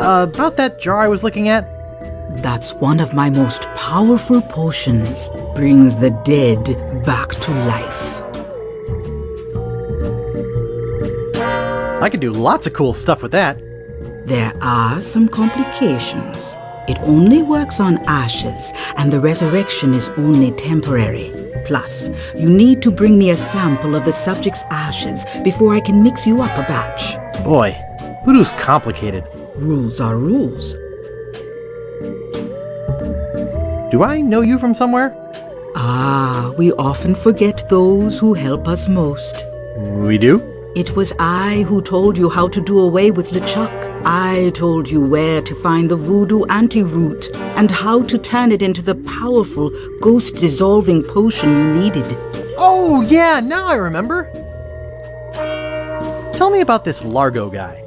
About that jar I was looking at? That's one of my most powerful potions. Brings the dead back to life. I could do lots of cool stuff with that. There are some complications. It only works on ashes, and the resurrection is only temporary. Plus, you need to bring me a sample of the subject's ashes before I can mix you up a batch. Boy, voodoo's complicated. Rules are rules. Do I know you from somewhere? Ah, we often forget those who help us most. We do? It was I who told you how to do away with LeChuck. I told you where to find the voodoo anti-root and how to turn it into the powerful, ghost-dissolving potion you needed. Oh, yeah, now I remember. Tell me about this Largo guy.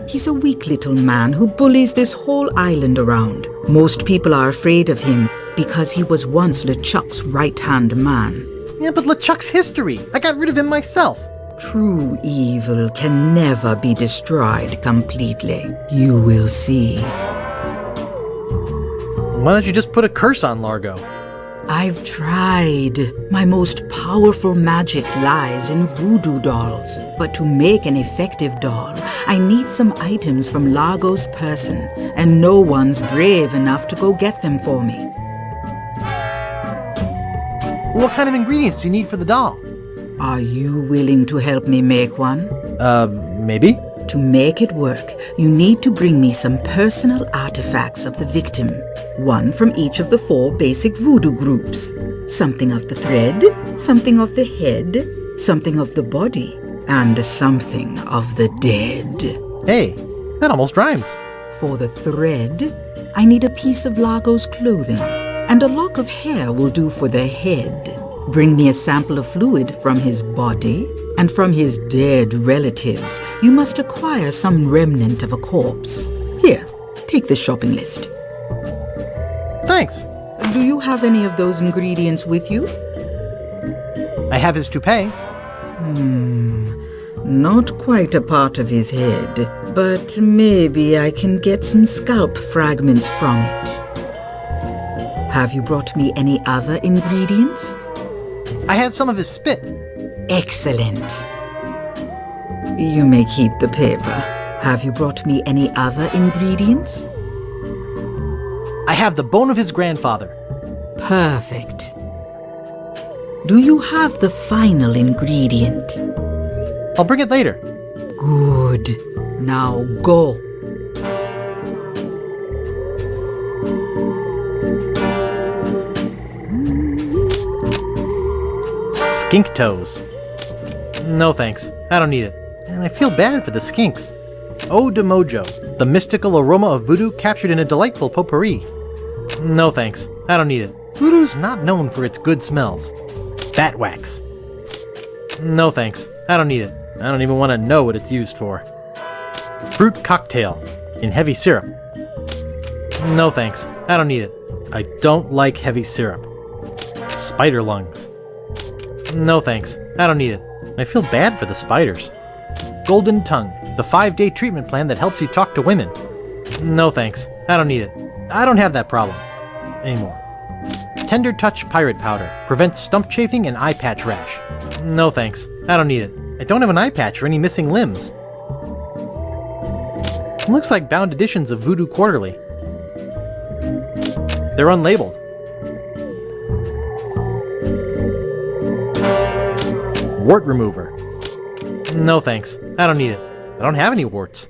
He's a weak little man who bullies this whole island around. Most people are afraid of him because he was once LeChuck's right-hand man. Yeah, but LeChuck's history. I got rid of him myself. True evil can never be destroyed completely. You will see. Why don't you just put a curse on Largo? I've tried. My most powerful magic lies in voodoo dolls. But to make an effective doll, I need some items from Largo's person, and no one's brave enough to go get them for me. What kind of ingredients do you need for the doll? Are you willing to help me make one? Maybe? To make it work, you need to bring me some personal artifacts of the victim. One from each of the 4 basic voodoo groups. Something of the thread, something of the head, something of the body, and something of the dead. Hey, that almost rhymes. For the thread, I need a piece of Largo's clothing, and a lock of hair will do for the head. Bring me a sample of fluid from his body, and from his dead relatives, you must acquire some remnant of a corpse. Here, take the shopping list. Thanks. Do you have any of those ingredients with you? I have his toupee. Not quite a part of his head, but maybe I can get some scalp fragments from it. Have you brought me any other ingredients? I have some of his spit. Excellent. You may keep the paper. Have you brought me any other ingredients? I have the bone of his grandfather. Perfect. Do you have the final ingredient? I'll bring it later. Good. Now go. Skink toes. No thanks, I don't need it. And I feel bad for the skinks. Eau de Mojo, the mystical aroma of voodoo captured in a delightful potpourri. No thanks, I don't need it. Voodoo's not known for its good smells. Bat wax. No thanks, I don't need it. I don't even want to know what it's used for. Fruit cocktail, in heavy syrup. No thanks, I don't need it. I don't like heavy syrup. Spider lungs. No thanks, I don't need it. I feel bad for the spiders. Golden tongue, the 5-day treatment plan that helps you talk to women. No thanks, I don't need it. I don't have that problem anymore. Tender touch pirate powder, prevents stump chafing and eye patch rash. No thanks, I don't need it. I don't have an eye patch or any missing limbs. It looks like bound editions of Voodoo Quarterly. They're unlabeled. Wart remover. No thanks, I don't need it. I don't have any warts.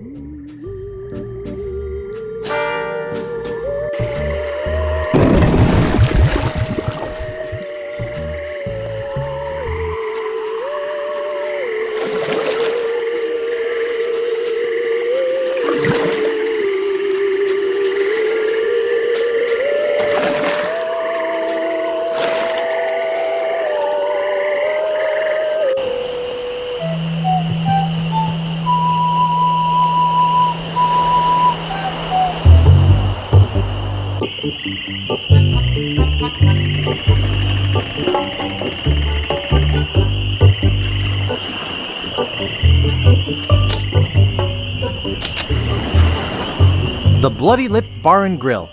The Bloody Lip Bar and Grill.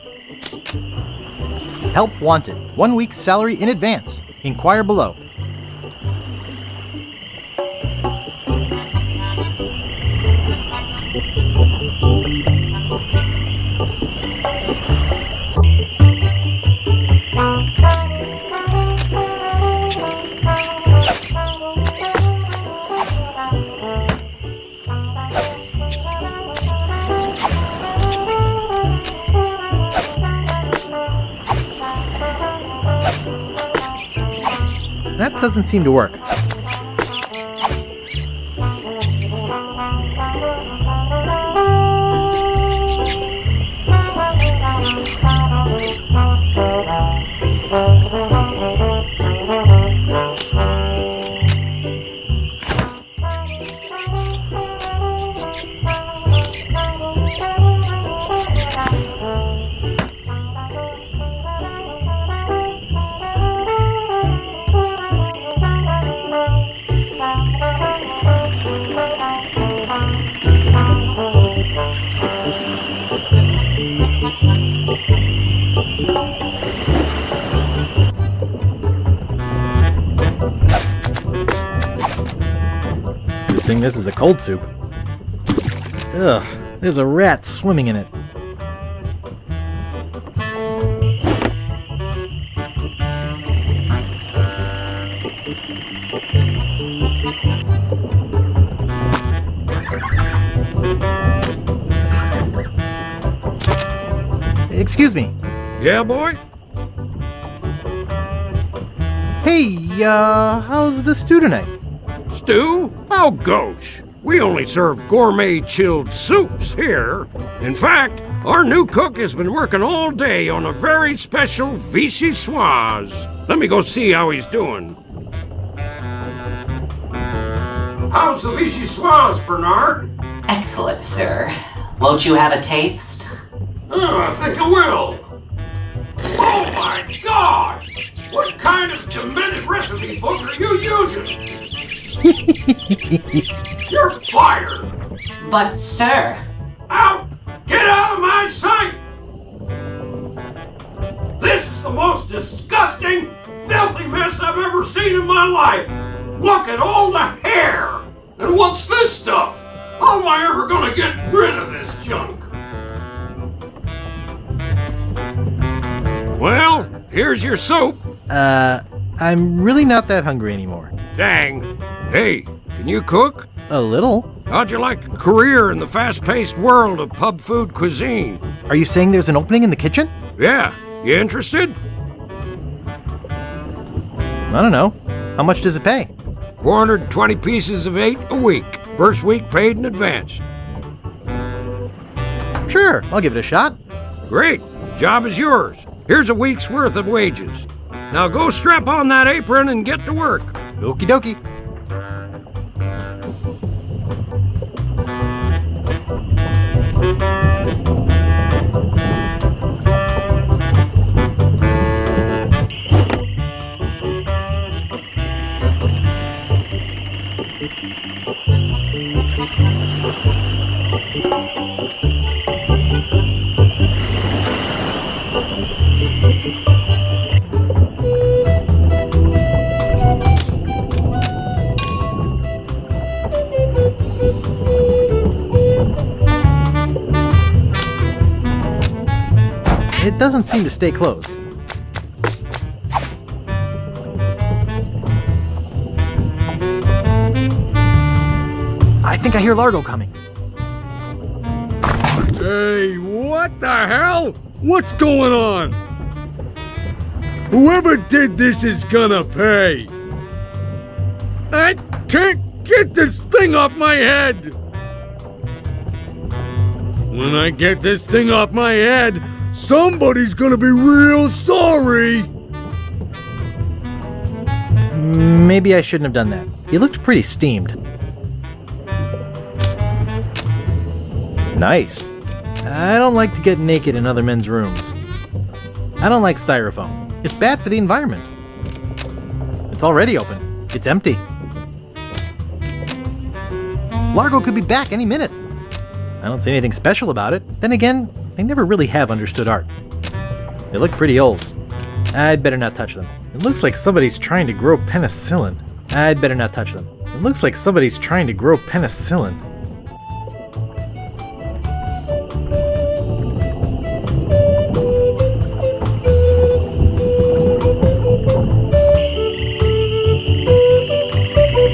Help wanted. 1 week's salary in advance. Inquire below. That doesn't seem to work. Good thing this is a cold soup. Ugh, there's a rat swimming in it. Excuse me. Yeah, boy? Hey, how's the stew tonight? Stew? Oh, gosh. We only serve gourmet chilled soups here. In fact, our new cook has been working all day on a very special vichyssoise. Let me go see how he's doing. How's the vichyssoise, Bernard? Excellent, sir. Won't you have a taste? Oh, I think I will. Oh my God! What kind of demented recipe book are you using? You're fired! But, sir... Out! Get out of my sight! This is the most disgusting, filthy mess I've ever seen in my life! Look at all the hair! And what's this stuff? How am I ever gonna get rid of this junk? Well, here's your soup. I'm really not that hungry anymore. Dang. Hey, can you cook? A little? How'd you like a career in the fast-paced world of pub food cuisine? Are you saying there's an opening in the kitchen? Yeah, you interested? I don't know. How much does it pay? 420 pieces of 8 a week. First week paid in advance. Sure, I'll give it a shot. Great. Job is yours. Here's a week's worth of wages. Now go strap on that apron and get to work. Okie dokie. It doesn't seem to stay closed. I think I hear Largo coming. Hey, what the hell? What's going on? Whoever did this is gonna pay. I can't get this thing off my head. When I get this thing off my head, somebody's gonna be real sorry. Maybe I shouldn't have done that. He looked pretty steamed. Nice. I don't like to get naked in other men's rooms. I don't like styrofoam. It's bad for the environment. It's already open. It's empty. Largo could be back any minute. I don't see anything special about it. Then again, I never really have understood art. They look pretty old. I'd better not touch them. It looks like somebody's trying to grow penicillin. I'd better not touch them. It looks like somebody's trying to grow penicillin.